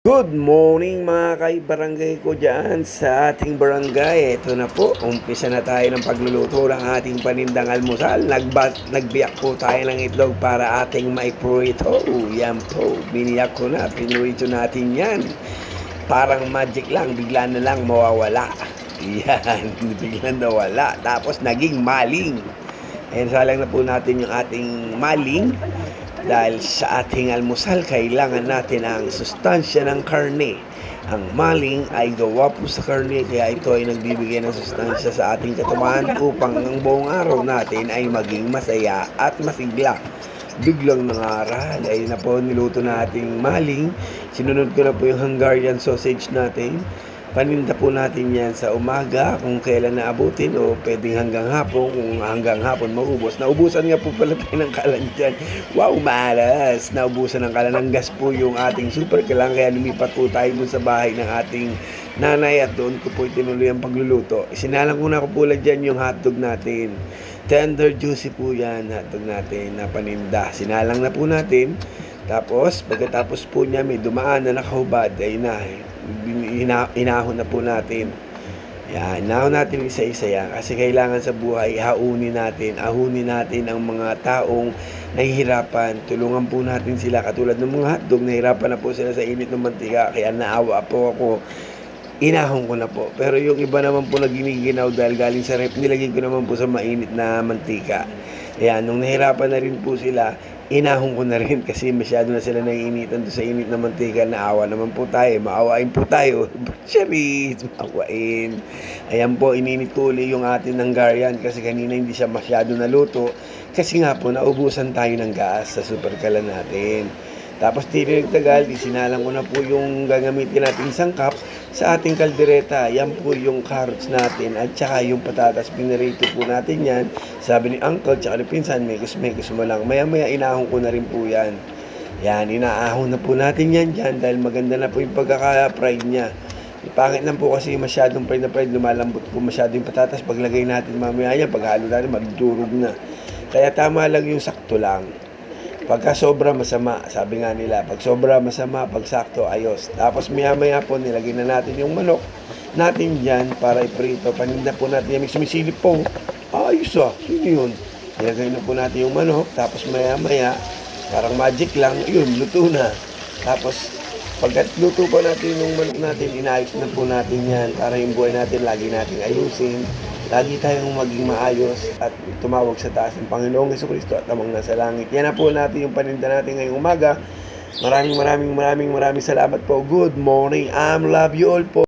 Good morning mga kaibarangay ko dyan sa ating barangay. Ito na po, umpisa na tayo ng pagluluto ng ating panindang almusal. Nagbiyak po tayo ng itlog para ating maiprito. Yan po, biniyak ko na, pinurito natin yan. Parang magic lang, bigla na lang mawawala. Yan, bigla nawala. Tapos naging maling. And salang na po natin yung ating maling. Dahil sa ating almusal, kailangan natin ang sustansya ng karne. Ang maling ay gawa po sa karne, kaya ito ay nagbibigay ng sustansya sa ating katawan upang ang buong araw natin ay maging masaya at masigla. Biglang nangaral ay na po niluto nating maling. Sinunod ko na po yung Hungarian sausage natin. Paninda po natin yan sa umaga kung kailan naabutin o pwedeng hanggang hapon kung hanggang hapon maubos. Naubusan nga po pala tayo ng kalan dyan. Wow, malas! Naubusan ng kalan ng gas po yung ating super kalan kaya lumipat po tayo dun sa bahay ng ating nanay at doon ko po itinuloy ang pagluluto. Isinalang ko na po pala dyan yung hotdog natin. Tender juicy po yan, hotdog natin na paninda. Sinalang na po natin. Tapos, pagkatapos po niya may dumaan na nakahubad, ay inahon na po natin. Yan, inahon natin isa-isa yan. Kasi kailangan sa buhay, ahunin natin ang mga taong nahihirapan. Tulungan po natin sila. Katulad ng mga hotdog, nahihirapan na po sila sa init ng mantika. Kaya naawa po ako. Inahon ko na po. Pero yung iba naman po na giniginaw dahil galing sa rep, nilagay ko naman po sa mainit na mantika. Ayan, nung nahirapan na rin po sila, inahon ko na rin kasi masyado na sila naiinitan doon sa init na mantika. Naawa naman po tayo, maawain po tayo. Charis, maawain. Ayan po, ininit ko uli yung atin ng Hungarian kasi kanina hindi siya masyado naluto. Kasi nga po, naubusan tayo ng gas sa super kalan natin. Tapos tiri nagtagal, isinalang ko na po yung gagamitin natin sangkap sa ating kaldereta. Yan po yung carrots natin at saka yung patatas. Pinarito po natin yan. Sabi ni uncle tsaka ni pinsan, mekos mo lang. Maya inahon ko na rin po yan. Yan, inaahon na po natin yan dyan dahil maganda na po yung pagkaka-fried niya. Pangit lang po kasi masyadong fried na fried, lumalambot po masyado yung patatas. Paglagay natin mamaya yan, paghalo natin, magdurog na. Kaya tama lang yung sakto lang. Pagka sobra masama, sabi nga nila, pag sobra masama, pag sakto ayos. Tapos maya po nilagay na natin yung manok natin dyan para iprito. Paninda po natin yung sumisilip po. Ayos sino yun? Nilagay na po natin yung manok, tapos maya parang magic lang, yun, luto na. Tapos pagkat luto pa natin yung manok natin, inayos na po natin yan para yung buhay natin lagi natin ayusin. Lagi tayong maging maayos at tumawag sa taas ng Panginoong Jesucristo at amang nasa langit. Yan na po natin yung paninda natin ngayong umaga. Maraming salamat po. Good morning. Love you all po.